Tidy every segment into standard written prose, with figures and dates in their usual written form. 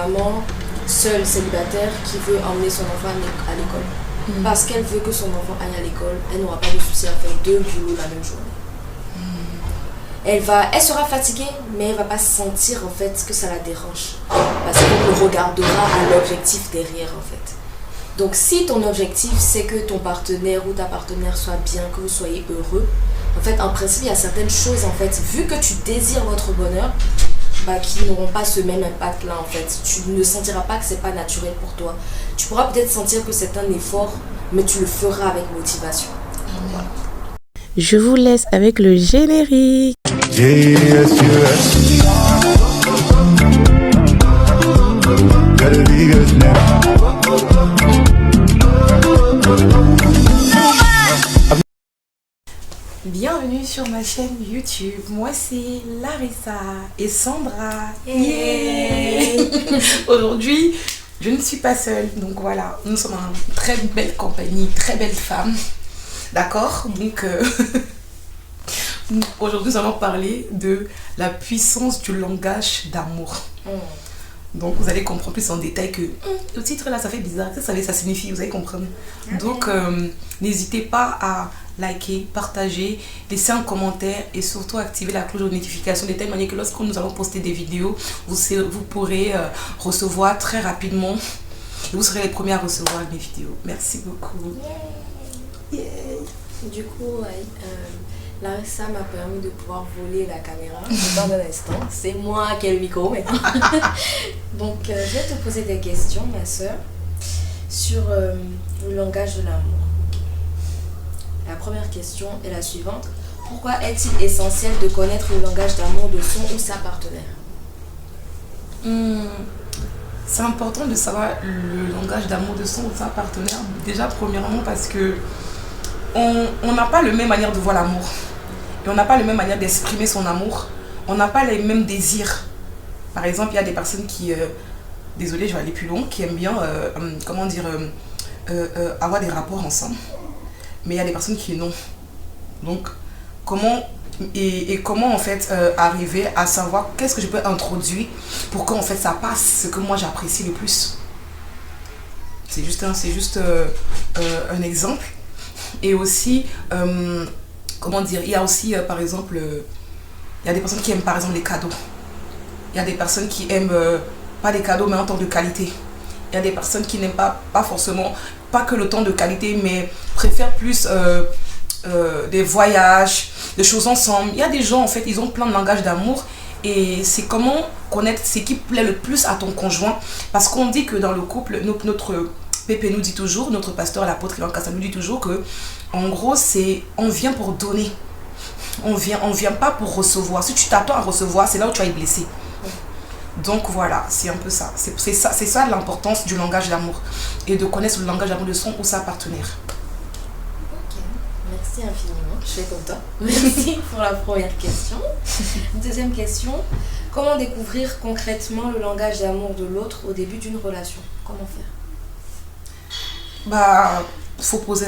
Maman seule célibataire qui veut emmener son enfant à l'école. Parce qu'elle veut que son enfant aille à l'école, elle n'aura pas de souci à faire 2 boulots la même journée. Elle sera fatiguée, mais elle ne va pas sentir en fait que ça la dérange. Parce qu'elle le regardera à l'objectif derrière en fait. Donc si ton objectif c'est que ton partenaire ou ta partenaire soit bien, que vous soyez heureux, en fait en principe il y a certaines choses en fait, vu que tu désires votre bonheur, qui n'auront pas ce même impact là en fait. Tu ne sentiras pas que c'est pas naturel pour toi. Tu pourras peut-être sentir que c'est un effort, mais tu le feras avec motivation. Voilà. Je vous laisse avec le générique. Bienvenue sur ma chaîne YouTube. Moi c'est Larissa et Sandra. Hey. Aujourd'hui, je ne suis pas seule. Donc voilà, nous sommes en très belle compagnie, très belle femme. D'accord. Donc aujourd'hui, nous allons parler de la puissance du langage d'amour. Donc vous allez comprendre plus en détail que le titre là, ça fait bizarre. Ça signifie, vous allez comprendre. Donc n'hésitez pas à liker, partager, laisser un commentaire et surtout activer la cloche de notification de telle manière que lorsque nous allons poster des vidéos, vous pourrez recevoir très rapidement. Vous serez les premiers à recevoir mes vidéos. Merci beaucoup. Yeah. Du coup, Larissa m'a permis de pouvoir voler la caméra dans un instant. C'est moi qui ai le micro maintenant. Donc, je vais te poser des questions, ma soeur, sur le langage de l'amour. La première question est la suivante. Pourquoi est-il essentiel de connaître le langage d'amour de son ou sa partenaire? C'est important de savoir le langage d'amour de son ou sa partenaire. Déjà, premièrement, parce que on n'a pas la même manière de voir l'amour. Et on n'a pas la même manière d'exprimer son amour. On n'a pas les mêmes désirs. Par exemple, il y a des personnes qui, désolée, je vais aller plus loin, qui aiment bien, avoir des rapports ensemble. Mais il y a des personnes qui non. Donc, comment en fait arriver à savoir qu'est-ce que je peux introduire pour qu'en fait ça passe, ce que moi j'apprécie le plus. C'est juste un exemple. Et aussi, il y a aussi par exemple, il y a des personnes qui aiment par exemple les cadeaux. Il y a des personnes qui aiment pas des cadeaux mais un temps de qualité. Il y a des personnes qui n'aiment pas forcément, pas que le temps de qualité, mais préfèrent plus des voyages, des choses ensemble. Il y a des gens en fait, ils ont plein de langages d'amour. Et c'est comment connaître ce qui plaît le plus à ton conjoint. Parce qu'on dit que dans le couple, notre Pépé nous dit toujours, notre pasteur, l'apôtre Ivan Kassa nous dit toujours que, en gros, on vient pour donner. On vient pas pour recevoir. Si tu t'attends à recevoir, c'est là où tu vas être blessé. Donc voilà, c'est un peu ça. C'est ça l'importance du langage d'amour. Et de connaître le langage d'amour de son ou sa partenaire. Ok, merci infiniment. Je suis contente. Merci pour la première question. Deuxième question. Comment découvrir concrètement le langage d'amour de l'autre au début d'une relation? Comment faire? Faut poser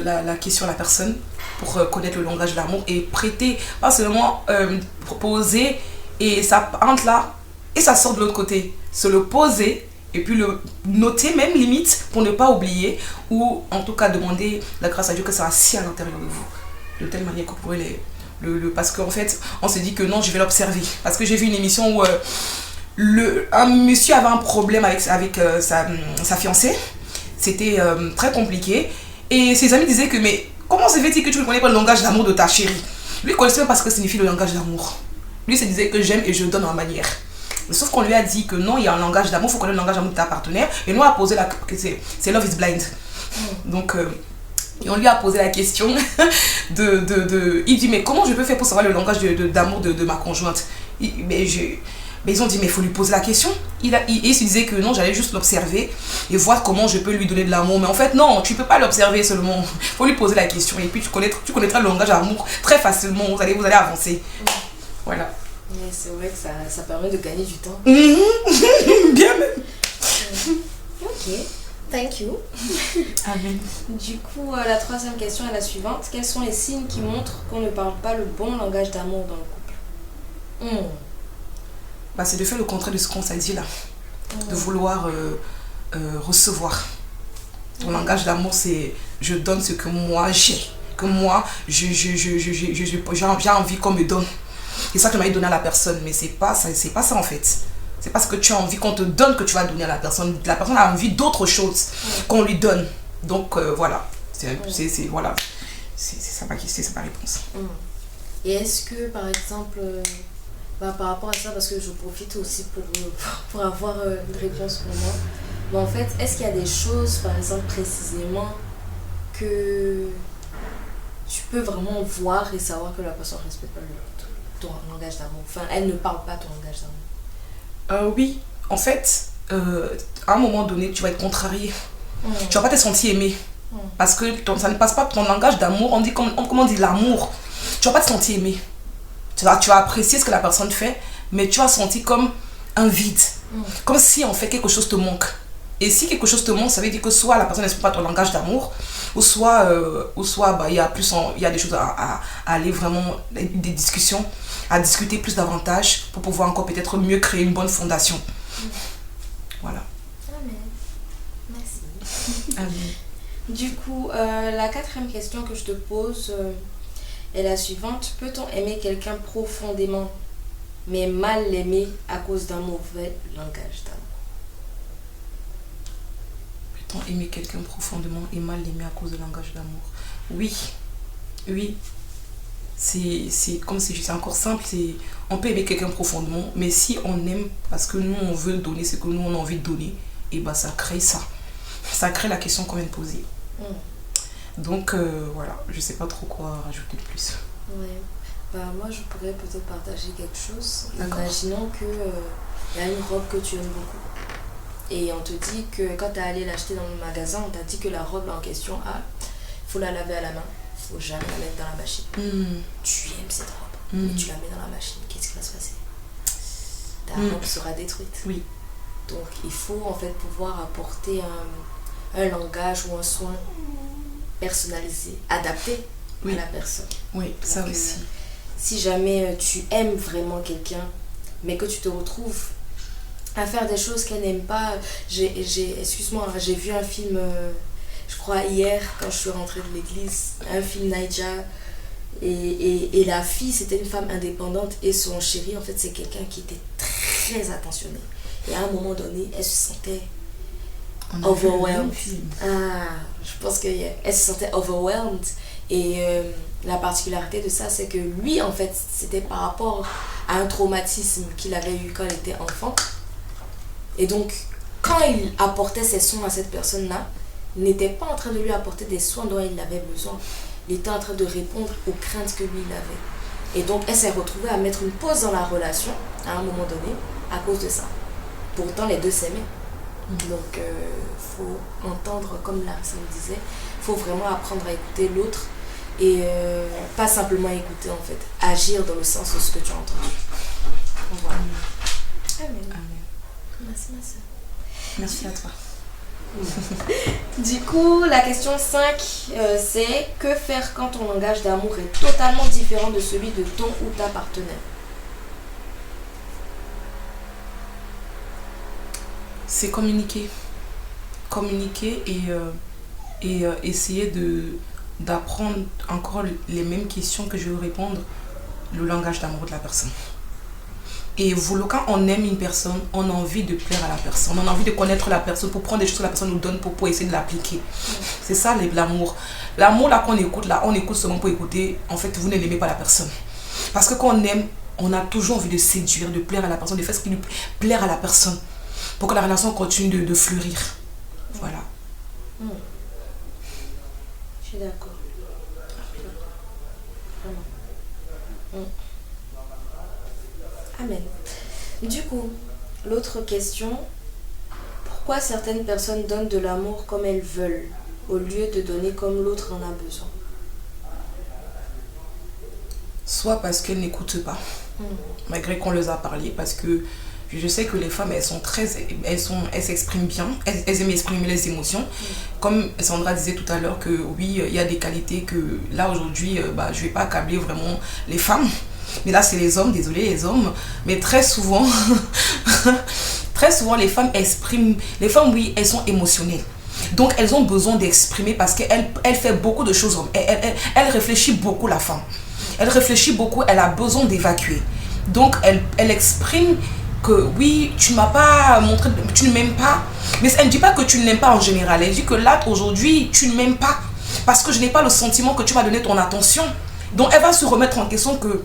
la question à la personne pour connaître le langage de l'amour et prêter, pas seulement proposer et ça entre là et ça sort de l'autre côté. Se le poser et puis le noter même limite pour ne pas oublier ou en tout cas demander la grâce à Dieu que ça assis à l'intérieur de vous. De telle manière que vous pourrez parce qu'en fait on se dit que non, je vais l'observer. Parce que j'ai vu une émission où un monsieur avait un problème avec sa fiancée. C'était très compliqué. Et ses amis disaient que, mais comment se fait-il que tu ne connais pas le langage d'amour de ta chérie? Lui, il connaissait même pas ce que signifie le langage d'amour. Lui, il se disait que j'aime et je donne en manière. Sauf qu'on lui a dit que non, il y a un langage d'amour, il faut connaître le langage d'amour de ta partenaire. Et nous, on a posé c'est Love is Blind. Donc, et on lui a posé la question il dit, mais comment je peux faire pour savoir le langage d'amour de ma conjointe? Mais ils ont dit, mais il faut lui poser la question. Il se disait que non, j'allais juste l'observer et voir comment je peux lui donner de l'amour. Mais en fait, non, tu ne peux pas l'observer seulement. Il faut lui poser la question et puis tu connaîtras le langage d'amour très facilement. Vous allez avancer. Voilà. Mais c'est vrai que ça permet de gagner du temps. Bien même. Ok, thank you. Amen. Du coup, la troisième question est la suivante. Quels sont les signes qui montrent qu'on ne parle pas le bon langage d'amour dans le couple? C'est de faire le contraire de ce qu'on s'est dit là. de vouloir recevoir. Ton langage d'amour, c'est je donne ce que moi j'ai, que moi j'ai envie qu'on me donne. C'est ça que tu m'as donné à la personne, mais c'est pas ça en fait. C'est parce que tu as envie qu'on te donne que tu vas donner à la personne. La personne a envie d'autre chose qu'on lui donne. Donc voilà, voilà. C'est ma réponse. Et est-ce que par exemple, par rapport à ça, parce que je profite aussi pour avoir une réponse pour moi, mais en fait, est-ce qu'il y a des choses, par exemple précisément, que tu peux vraiment voir et savoir que la personne ne respecte pas ton langage d'amour, enfin elle ne parle pas ton langage d'amour? Oui, en fait, à un moment donné, tu vas être contrarié. Tu vas pas te sentir aimé. Parce que ça ne passe pas ton langage d'amour. On dit comment on dit l'amour. Tu vas pas te sentir aimé. Tu vas apprécier ce que la personne fait, mais tu vas sentir comme un vide. Comme si en fait quelque chose te manque. Et si quelque chose te manque, ça veut dire que soit la personne n'exprime pas ton langage d'amour, ou soit il y a des choses à aller vraiment, des discussions, à discuter plus davantage pour pouvoir encore peut-être mieux créer une bonne fondation. Voilà. Amen. Merci. Amen. Du coup, la 4e question que je te pose est la suivante. Peut-on aimer quelqu'un profondément, mais mal l'aimer à cause d'un mauvais langage d'amour? Peut-on aimer quelqu'un profondément et mal l'aimer à cause du langage d'amour? Oui. C'est comme si c'est encore simple. On peut aimer quelqu'un profondément, mais si on aime parce que nous on veut donner ce que nous on a envie de donner, et ça crée ça. Ça crée la question qu'on vient de poser. Donc voilà, je sais pas trop quoi rajouter de plus. Moi je pourrais peut-être partager quelque chose. Imaginons que y a une robe que tu aimes beaucoup et on te dit que quand tu es allé l'acheter dans le magasin, on t'a dit que la robe en question, faut la laver à la main, faut jamais la mettre dans la machine. Tu aimes cette robe, mais tu la mets dans la machine, qu'est-ce qui va se passer? Ta robe sera détruite. Oui. Donc il faut en fait pouvoir apporter un langage ou un soin personnalisé, adapté à la personne. Oui, donc, ça aussi. Si jamais tu aimes vraiment quelqu'un, mais que tu te retrouves à faire des choses qu'elle n'aime pas, excuse-moi, j'ai vu un film, je crois hier, quand je suis rentrée de l'église, un film Naija, et la fille, c'était une femme indépendante, et son chéri, en fait, c'est quelqu'un qui était très attentionné. Et à un moment donné, elle se sentait overwhelmed. Je pense qu'elle se sentait overwhelmed. Et la particularité de ça, c'est que lui, en fait, c'était par rapport à un traumatisme qu'il avait eu quand il était enfant. Et donc, quand il apportait ses soins à cette personne-là, il n'était pas en train de lui apporter des soins dont il avait besoin. Il était en train de répondre aux craintes que lui, il avait. Et donc, elle s'est retrouvée à mettre une pause dans la relation, à un moment donné, à cause de ça. Pourtant, les deux s'aimaient. Donc, faut entendre, comme Larissa me disait, faut vraiment apprendre à écouter l'autre et pas simplement écouter, en fait. Agir dans le sens de ce que tu as entendu. Voilà. Amen. Merci, ma soeur. Merci à toi. Du coup, la question 5, c'est que faire quand ton langage d'amour est totalement différent de celui de ton ou ta partenaire? C'est communiquer. Communiquer et essayer d'apprendre encore les mêmes questions que je veux répondre, le langage d'amour de la personne. Et quand on aime une personne, on a envie de plaire à la personne, on a envie de connaître la personne pour prendre des choses que la personne nous donne pour essayer de l'appliquer. C'est ça l'amour. L'amour là qu'on écoute, on écoute seulement pour écouter. En fait, vous ne l'aimez pas la personne. Parce que quand on aime, on a toujours envie de séduire, de plaire à la personne, de faire ce qui lui plaire à la personne pour que la relation continue de fleurir. Voilà. Je suis d'accord. Vraiment. Amen. Du coup, l'autre question, pourquoi certaines personnes donnent de l'amour comme elles veulent au lieu de donner comme l'autre en a besoin? Soit parce qu'elles n'écoutent pas, malgré qu'on les a parlé, parce que je sais que les femmes, elles s'expriment bien, elles aiment exprimer les émotions. Comme Sandra disait tout à l'heure que oui, il y a des qualités que là aujourd'hui, je vais pas accabler vraiment les femmes. Mais là, c'est les hommes, désolé les hommes. Mais très souvent, Très souvent, les femmes expriment, oui, elles sont émotionnelles. Donc, elles ont besoin d'exprimer parce qu'elle fait beaucoup de choses. Elle réfléchit beaucoup, la femme. Elle réfléchit beaucoup, elle a besoin d'évacuer. Donc, elle exprime que oui, tu ne m'as pas montré, tu ne m'aimes pas. Mais elle ne dit pas que tu ne l'aimes pas en général. Elle dit que là, aujourd'hui, tu ne m'aimes pas. Parce que je n'ai pas le sentiment que tu m'as donné ton attention. Donc, elle va se remettre en question que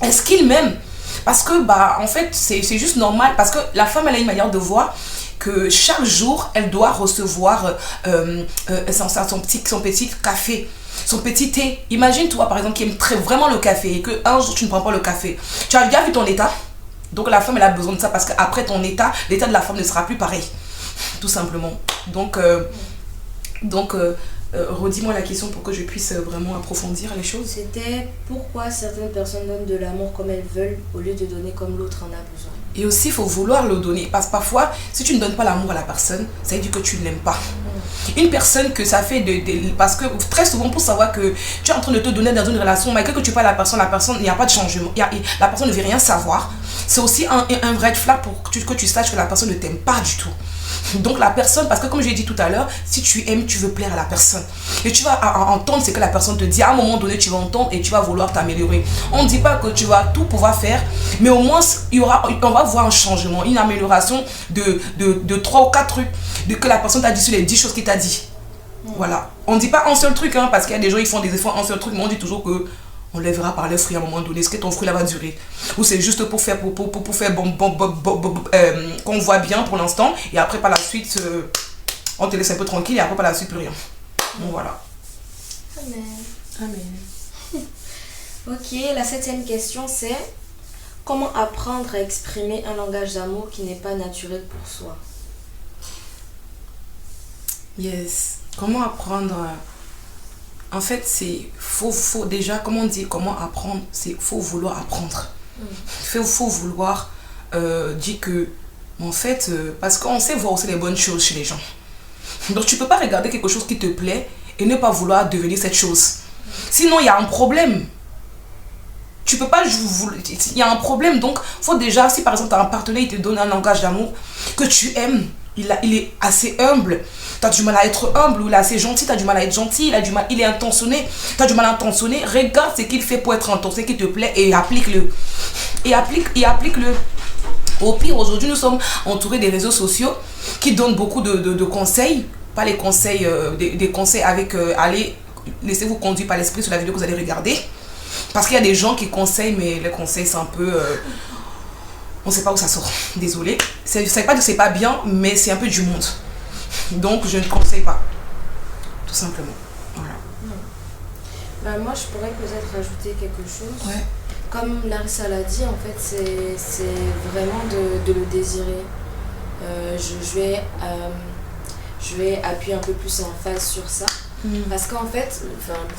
est-ce qu'il m'aime? Parce que, en fait, c'est juste normal. Parce que la femme, elle a une manière de voir que chaque jour, elle doit recevoir son petit café, son petit thé. Imagine-toi, par exemple, qui aime vraiment le café et qu'un jour, tu ne prends pas le café. Tu as bien vu ton état? Donc, la femme, elle a besoin de ça parce qu'après ton état, l'état de la femme ne sera plus pareil. Tout simplement. Donc redis-moi la question pour que je puisse vraiment approfondir les choses. C'était pourquoi certaines personnes donnent de l'amour comme elles veulent au lieu de donner comme l'autre en a besoin. Et aussi, il faut vouloir le donner. Parce que parfois, si tu ne donnes pas l'amour à la personne, ça veut dire que tu ne l'aimes pas. Une personne que ça fait parce que très souvent, pour savoir que tu es en train de te donner dans une relation, malgré que tu parles à la personne, il n'y a pas de changement. La personne ne veut rien savoir. C'est aussi un vrai flag pour que tu saches que la personne ne t'aime pas du tout. Donc la personne, parce que comme je l'ai dit tout à l'heure, si tu aimes, tu veux plaire à la personne. Et tu vas entendre ce que la personne te dit. À un moment donné, tu vas entendre et tu vas vouloir t'améliorer. On ne dit pas que tu vas tout pouvoir faire, mais au moins, on va voir un changement, une amélioration de 3 ou 4 trucs que la personne t'a dit sur les 10 choses qu'il t'a dit. Voilà. On ne dit pas un seul truc, parce qu'il y a des gens qui font des efforts, un seul truc, mais on dit toujours que on les verra par les fruits à un moment donné. Est-ce que ton fruit là va durer? Ou c'est juste pour faire qu'on voit bien pour l'instant et après par la suite on te laisse un peu tranquille et après par la suite plus rien. Bon voilà. Amen. Ok, la 7e question c'est comment apprendre à exprimer un langage d'amour qui n'est pas naturel pour soi? Yes. Comment apprendre? En fait, c'est faut déjà, comment on dit, comment apprendre, c'est faut vouloir apprendre. Faut vouloir dire que, en fait, parce qu'on sait voir aussi les bonnes choses chez les gens. Donc, tu peux pas regarder quelque chose qui te plaît et ne pas vouloir devenir cette chose. Sinon, il y a un problème. Tu peux pas, il y a un problème. Donc, faut déjà, si par exemple, tu as un partenaire, il te donne un langage d'amour que tu aimes, il est assez humble. Tu as du mal à être humble, ou il est assez gentil, tu as du mal à être gentil, il est intentionné, tu as du mal à intentionner. Regarde ce qu'il fait pour être intentionné, qui te plaît et applique-le. Et applique-le. Au pire, aujourd'hui, nous sommes entourés des réseaux sociaux qui donnent beaucoup de conseils. Pas les conseils, des conseils avec allez, laissez-vous conduire par l'esprit sur la vidéo que vous allez regarder. Parce qu'il y a des gens qui conseillent, mais les conseils, c'est un peu... on ne sait pas où ça sort. Désolée. Je ne sais pas que c'est pas bien, mais c'est un peu du monde. Donc, je ne conseille pas. Tout simplement. Voilà. Moi, je pourrais peut-être rajouter quelque chose. Ouais. Comme Larissa l'a dit, en fait, c'est vraiment de le désirer. Je vais appuyer un peu plus en phase sur ça. Parce qu'en fait,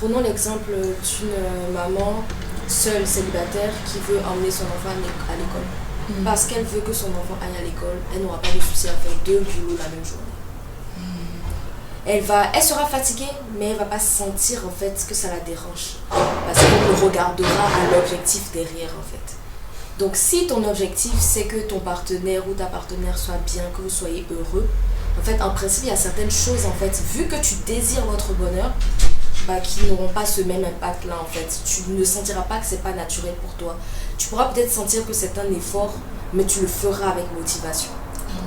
prenons l'exemple d'une maman seule, célibataire, qui veut emmener son enfant à l'école. Parce qu'elle veut que son enfant aille à l'école, elle n'aura pas de souci à faire 2 boulots la même journée. Elle sera fatiguée, mais elle ne va pas sentir en fait que ça la dérange. Parce qu'elle le regardera à l'objectif derrière en fait. Donc si ton objectif c'est que ton partenaire ou ta partenaire soit bien, que vous soyez heureux, en fait en principe il y a certaines choses en fait, vu que tu désires votre bonheur, qui n'auront pas ce même impact là en fait. Tu ne sentiras pas que c'est pas naturel pour toi. Tu pourras peut-être sentir que c'est un effort, mais tu le feras avec motivation.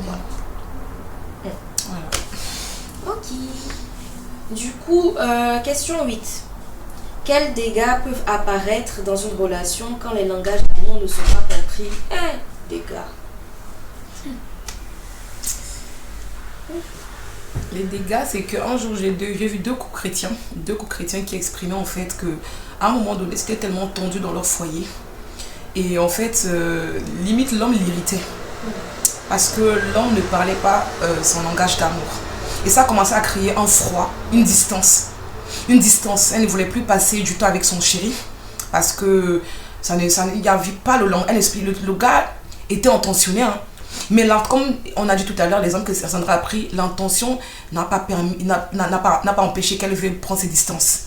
Voilà. Ok. Du coup, question 8. Quels dégâts peuvent apparaître dans une relation quand les langages d'amour ne sont pas compris? Dégâts. Les dégâts, c'est qu'un jour, j'ai vu deux couples chrétiens qui exprimaient en fait qu'à un moment donné, c'était tellement tendu dans leur foyer. Et en fait, limite, l'homme l'irritait. Parce que l'homme ne parlait pas son langage d'amour. Et ça a commencé à créer un froid, une distance. Une distance. Elle ne voulait plus passer du temps avec son chéri. Parce que il n'y avait pas le langage. Le gars était intentionné. Mais là, comme on a dit tout à l'heure, l'exemple que Sandra a pris, l'intention n'a pas empêché qu'elle veuille prendre ses distances.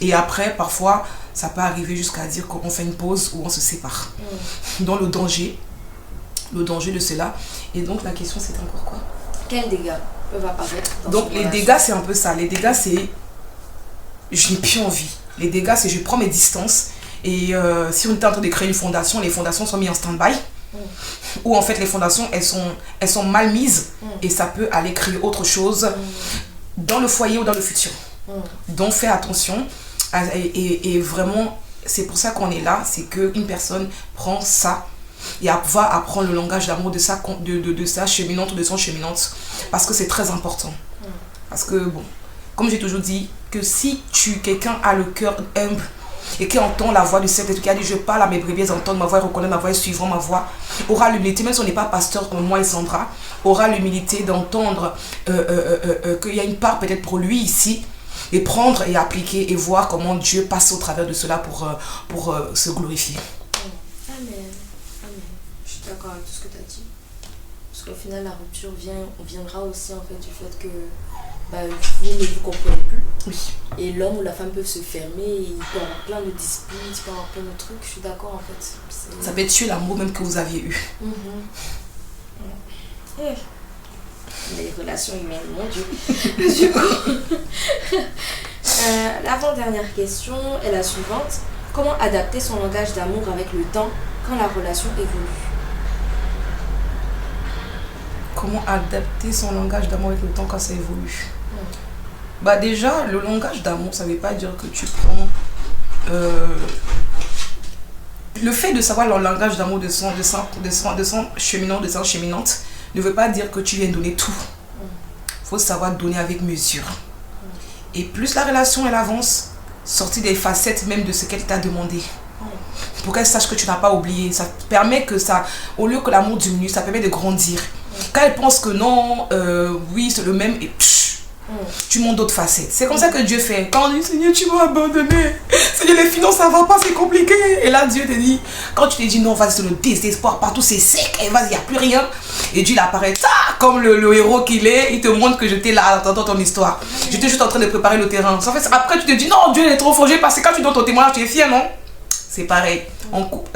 Et après, parfois, ça peut arriver jusqu'à dire qu'on fait une pause ou on se sépare. Dans le danger le danger de cela. Et donc la question c'est encore quoi? Quels dégâts peuvent apparaître dans Donc une les relation? dégâts c'est un peu ça. Les dégâts c'est je n'ai plus envie. Les dégâts c'est je prends mes distances. Et si on était en train de créer une fondation, les fondations sont mises en stand-by. Ou en fait les fondations elles sont mal mises et ça peut aller créer autre chose dans le foyer ou dans le futur. Donc fais attention et vraiment c'est pour ça qu'on est là, c'est qu'une personne prend ça et va apprendre le langage d'amour de sa cheminante ou de son cheminante parce que c'est très important. Parce que bon, comme j'ai toujours dit, que si quelqu'un a le cœur humble et qui entend la voix du Saint-Esprit, qui a dit je parle à mes brebis, entendent ma voix, ils reconnaissent ma voix, ils suivront ma voix, aura l'humilité, même si on n'est pas pasteur comme moi et Sandra, aura l'humilité d'entendre qu'il y a une part peut-être pour lui ici, et prendre et appliquer et voir comment Dieu passe au travers de cela pour se glorifier. Amen. Amen. Je suis d'accord avec tout ce que tu as dit. Parce qu'au final, la rupture viendra aussi en fait du fait que vous ne vous comprenez plus. Oui. Et l'homme ou la femme peuvent se fermer, il peut avoir plein de disputes, il peut avoir plein de trucs. Je suis d'accord en fait. Ça peut tuer l'amour même que vous aviez eu. Les relations humaines, mon Dieu. Du coup, l'avant-dernière question est la suivante. Comment adapter son langage d'amour avec le temps quand la relation évolue? Comment adapter son langage d'amour avec le temps quand ça évolue? Déjà, le langage d'amour, ça ne veut pas dire que tu prends... le fait de savoir le langage d'amour de son cheminant, de sa cheminante, ne veut pas dire que tu viens donner tout. Il faut savoir donner avec mesure. Et plus la relation elle avance, sortir des facettes même de ce qu'elle t'a demandé. Pour qu'elle sache que tu n'as pas oublié. Ça permet que ça, au lieu que l'amour diminue, ça permet de grandir. Quand elle pense que non, oui, c'est le même, et tu montes d'autres facettes. C'est comme ça que Dieu fait. Quand on dit Seigneur, tu m'as abandonné. Seigneur, les finances, ça va pas, c'est compliqué. Et là, Dieu te dit, quand tu te dis non, vas-y, c'est le désespoir, partout c'est sec, et vas-y, il n'y a plus rien. Et Dieu il apparaît, comme le héros qu'il est, il te montre que j'étais là, t'entends ton histoire. J'étais juste en train de préparer le terrain. En fait, après, tu te dis non, Dieu il est trop fort, parce que quand tu donnes ton témoignage, tu es fier, non? C'est pareil.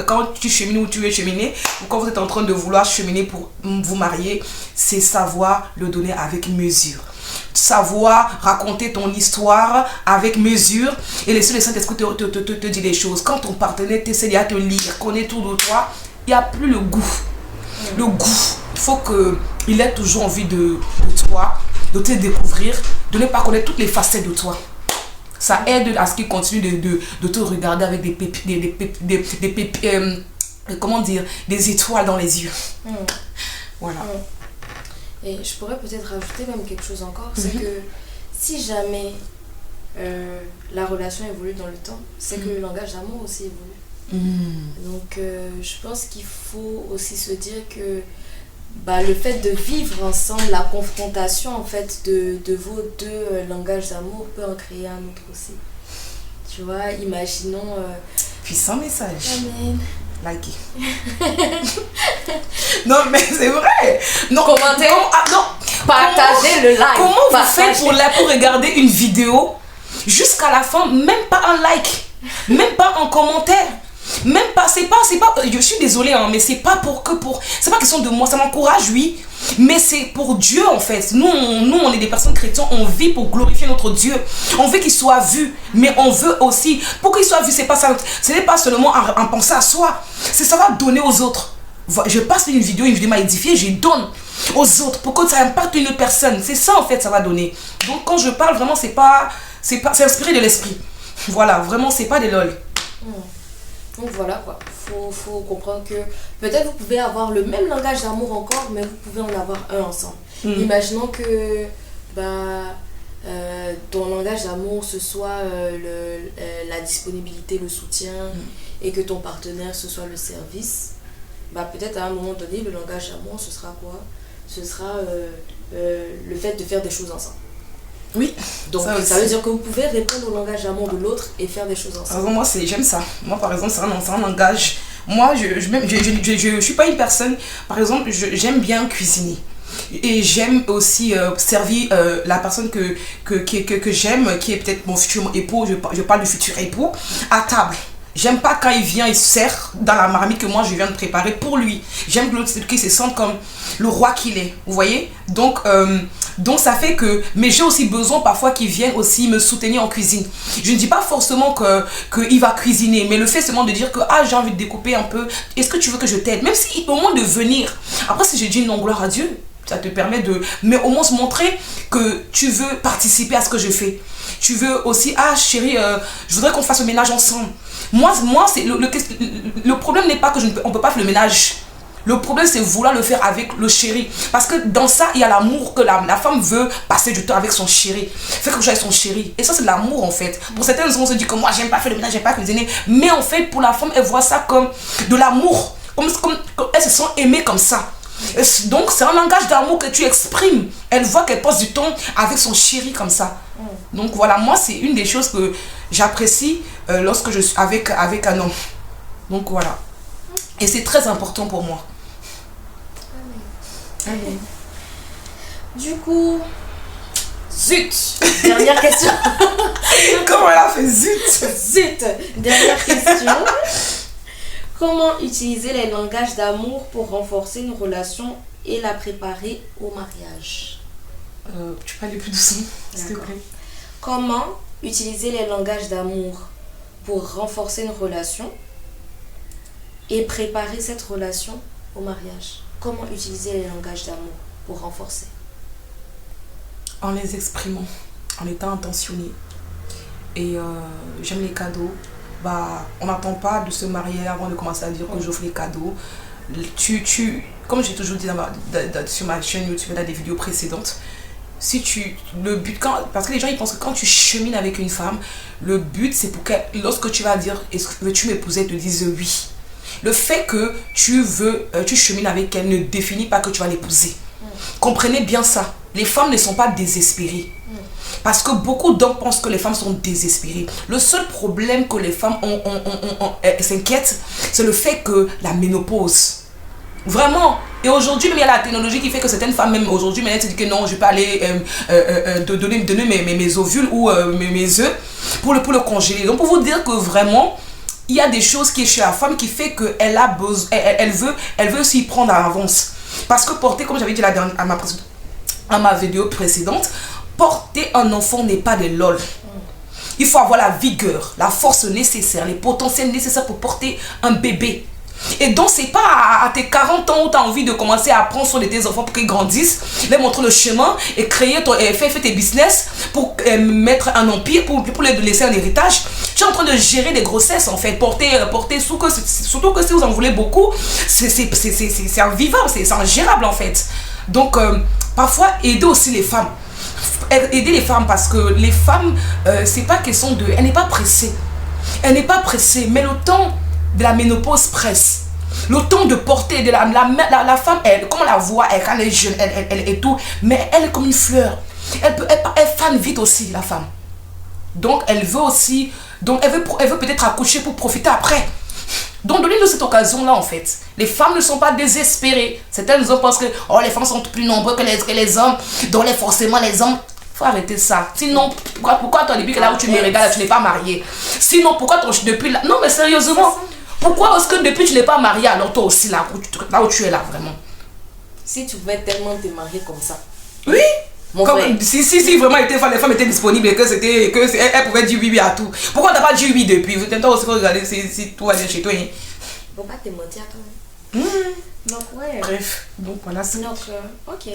Quand tu chemines ou tu es cheminé, ou quand vous êtes en train de vouloir cheminer pour vous marier, c'est savoir le donner avec mesure. Savoir raconter ton histoire avec mesure et laisser le Saint-Esprit te dire les choses. Quand ton partenaire t'essaie à te lire, connaît tout de toi, il n'y a plus le goût. Le goût, il faut qu'il ait toujours envie de toi, de te découvrir, de ne pas connaître toutes les facettes de toi. Ça aide à ce qu'il continue de te regarder avec des étoiles dans les yeux. Voilà. Et je pourrais peut-être rajouter même quelque chose encore, c'est que si jamais la relation évolue dans le temps, c'est que le langage d'amour aussi évolue. Donc je pense qu'il faut aussi se dire que le fait de vivre ensemble, la confrontation en fait de vos deux langages d'amour peut en créer un autre aussi. Tu vois, imaginons... Puissant message. Amen. Likez. Non mais c'est vrai. Non, commentez. Non. Partagez le like. Comment vous faites pour regarder une vidéo jusqu'à la fin, même pas un like, même pas un commentaire? Même pas, c'est pas, je suis désolée, mais c'est pas c'est pas question de moi, ça m'encourage, oui, mais c'est pour Dieu en fait. Nous, on est des personnes chrétiennes, on vit pour glorifier notre Dieu, on veut qu'il soit vu, mais on veut aussi, pour qu'il soit vu, ce n'est pas seulement en penser à soi, c'est savoir donner aux autres. Je passe une vidéo m'a édifié, je donne aux autres pour que ça impacte une personne, c'est ça en fait, ça va donner. Donc quand je parle, vraiment, c'est inspiré de l'esprit. Voilà, vraiment, c'est pas des lol. Donc voilà quoi, faut comprendre que peut-être vous pouvez avoir le même langage d'amour encore, mais vous pouvez en avoir un ensemble. Imaginons que ton langage d'amour ce soit la disponibilité, le soutien, et que ton partenaire ce soit le service. Peut-être à un moment donné, le langage d'amour ce sera quoi? Ce sera le fait de faire des choses ensemble. Oui, donc ça veut dire que vous pouvez répondre au langage d'amour de l'autre et faire des choses ensemble. Moi, j'aime ça. Moi, par exemple, c'est un langage. Moi, je suis pas une personne. Par exemple, j'aime bien cuisiner. Et j'aime aussi servir la personne que j'aime, qui est peut-être mon futur époux. Je parle du futur époux, à table. J'aime pas quand il vient, il sert dans la marmite que moi je viens de préparer pour lui. J'aime que l'autre qui se sente comme le roi qu'il est. Vous voyez? Donc ça fait que... Mais j'ai aussi besoin parfois qu'il vienne aussi me soutenir en cuisine. Je ne dis pas forcément qu'il va cuisiner, mais le fait seulement de dire que j'ai envie de découper un peu. Est-ce que tu veux que je t'aide? Même si au moins de venir. Après, si je dis non, gloire à Dieu, ça te permet de... Mais au moins se montrer que tu veux participer à ce que je fais. Tu veux aussi, chérie, je voudrais qu'on fasse le ménage ensemble. Moi c'est le problème n'est pas que on ne peut pas faire le ménage. Le problème, c'est vouloir le faire avec le chéri. Parce que dans ça, il y a l'amour que la femme veut passer du temps avec son chéri. Faire quelque chose avec son chéri. Et ça, c'est de l'amour, en fait. Pour certaines, on se dit que moi, j'aime pas faire le ménage, j'aime pas cuisiner. Mais en fait, pour la femme, elle voit ça comme de l'amour. Comme elle se sent aimée comme ça. Donc, c'est un langage d'amour que tu exprimes. Elle voit qu'elle passe du temps avec son chéri comme ça. Donc, voilà, moi, c'est une des choses que j'apprécie lorsque je suis avec un homme. Donc, voilà. Et c'est très important pour moi. Amen. Du coup, zut, dernière question. Comment elle a fait zut? Zut, dernière question. Comment utiliser les langages d'amour pour renforcer une relation et la préparer au mariage? Tu peux aller plus doucement, s'il te plaît. Comment utiliser les langages d'amour pour renforcer une relation et préparer cette relation au mariage? Comment utiliser les langages d'amour pour renforcer? En les exprimant, en étant intentionné. Et j'aime les cadeaux. On n'attend pas de se marier avant de commencer à dire que j'offre les cadeaux. Comme j'ai toujours dit sur ma chaîne YouTube, dans des vidéos précédentes, parce que les gens ils pensent que quand tu chemines avec une femme, le but c'est pour que lorsque tu vas dire est-ce que veux-tu m'épouser, elle te dise oui. Le fait que tu chemines avec elle ne définit pas que tu vas l'épouser. Comprenez bien ça. Les femmes ne sont pas désespérées. Parce que beaucoup d'hommes pensent que les femmes sont désespérées. Le seul problème que les femmes s'inquiètent, c'est le fait que la ménopause. Vraiment. Et aujourd'hui, même il y a la technologie qui fait que certaines femmes, même aujourd'hui, elles se disent que non, je peux aller donner mes ovules ou mes œufs pour le congeler. Donc pour vous dire que vraiment, il y a des choses qui est chez la femme qui fait qu'elle a besoin, elle veut s'y prendre à l'avance. Parce que porter, comme j'avais dit à ma vidéo précédente, porter un enfant n'est pas de lol. Il faut avoir la vigueur, la force nécessaire, les potentiels nécessaires pour porter un bébé. Et donc, c'est pas à tes 40 ans où tu as envie de commencer à apprendre sur tes enfants pour qu'ils grandissent, leur montrer le chemin et faire tes business pour mettre un empire, pour les laisser un héritage. Tu es en train de gérer des grossesses en fait, porter surtout que si vous en voulez beaucoup, c'est invivable, c'est ingérable en fait. Donc, parfois, aider aussi les femmes. Aider les femmes parce que les femmes, c'est pas question de... Elle n'est pas pressée. Elle n'est pas pressée, mais le temps de la ménopause presse. Le temps de porter de la femme, comme on la voit, quand elle est jeune, elle est tout, mais elle est comme une fleur. Elle fane vite aussi, la femme. Donc, elle veut aussi... Donc, elle veut peut-être accoucher pour profiter après. Donc, donnez-nous cette occasion-là, en fait. Les femmes ne sont pas désespérées. Certaines hommes pensent que les femmes sont plus nombreuses que les hommes. Donc, forcément, les hommes... Faut arrêter ça. Sinon, pourquoi toi, depuis que là où tu me regardes, tu n'es pas mariée? Sinon, pourquoi depuis là... Non, mais sérieusement, pourquoi est-ce que depuis tu n'es pas mariée, alors toi aussi, là où tu es là, vraiment? Si tu pouvais tellement te marier comme ça. Oui. Si vraiment les femmes étaient disponibles et elles pouvaient dire oui à tout. Pourquoi t'as pas dit oui depuis? Vous t'entendez aussi regarder si tout va bien chez toi. Faut pas te mentir quand même. Donc ouais. Bref, donc voilà. Donc ok.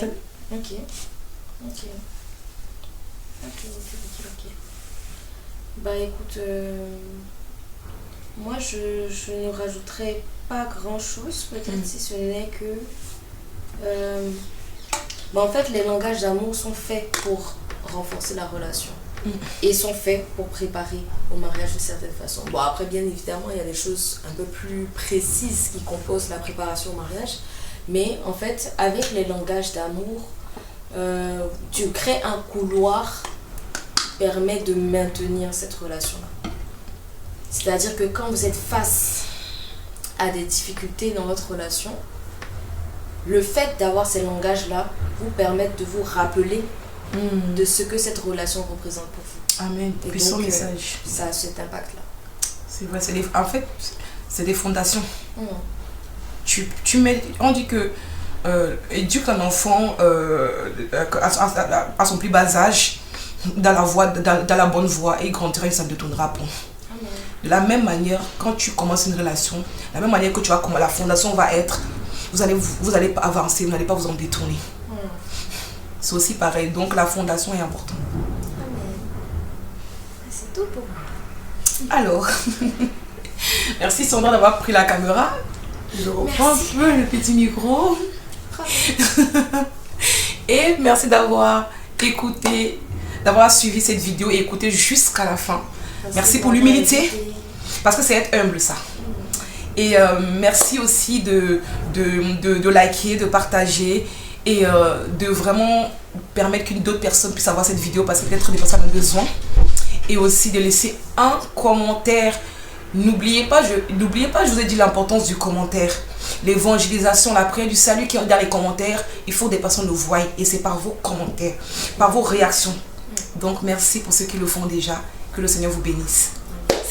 Bah écoute, moi je ne rajouterai pas grand chose peut-être si ce n'est que en fait les langages d'amour sont faits pour renforcer la relation et sont faits pour préparer au mariage d'une certaine façon. Bon après bien évidemment il y a des choses un peu plus précises qui composent la préparation au mariage, mais en fait avec les langages d'amour tu crées un couloir qui permet de maintenir cette relation-là. C'est-à-dire que quand vous êtes face à des difficultés dans votre relation, le fait d'avoir ces langages-là vous permettent de vous rappeler de ce que cette relation représente pour vous. Amen. Et puissant donc, message. Ça a cet impact-là. C'est vrai, en fait, c'est des fondations. Mm. Tu mets, on dit que éduque un enfant à son plus bas âge dans la bonne voie et il grandira et ça te donnera bon. Amen. De la même manière, quand tu commences une relation, de la même manière que tu vas, comment la fondation va être, vous allez avancer, vous n'allez pas vous en détourner. Mm. C'est aussi pareil, donc la fondation est importante. Amen. C'est tout pour moi. Alors, merci Sandra d'avoir pris la caméra. Je reprends un peu le petit micro. Et merci d'avoir écouté, d'avoir suivi cette vidéo et écouté jusqu'à la fin. Merci pour l'humilité, parce que c'est être humble ça. Et merci aussi de liker, de partager et de vraiment permettre qu'une d'autres personnes puissent avoir cette vidéo parce que peut-être des personnes en ont besoin. Et aussi de laisser un commentaire. N'oubliez pas, je vous ai dit l'importance du commentaire. L'évangélisation, la prière du salut qui est dans les commentaires, il faut que des personnes le voient et c'est par vos commentaires, par vos réactions. Donc merci pour ceux qui le font déjà. Que le Seigneur vous bénisse.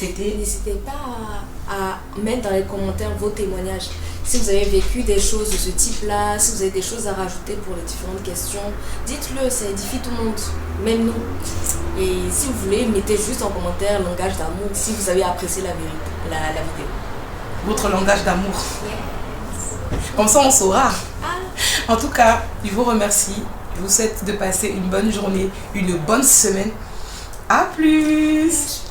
N'hésitez pas à mettre dans les commentaires vos témoignages. Si vous avez vécu des choses de ce type-là, si vous avez des choses à rajouter pour les différentes questions, dites-le, ça édifie tout le monde, même nous. Et si vous voulez, mettez juste en commentaire langage d'amour si vous avez apprécié la vidéo. Votre langage d'amour. Yes. Comme ça, on saura. En tout cas, je vous remercie. Je vous souhaite de passer une bonne journée, une bonne semaine. À plus.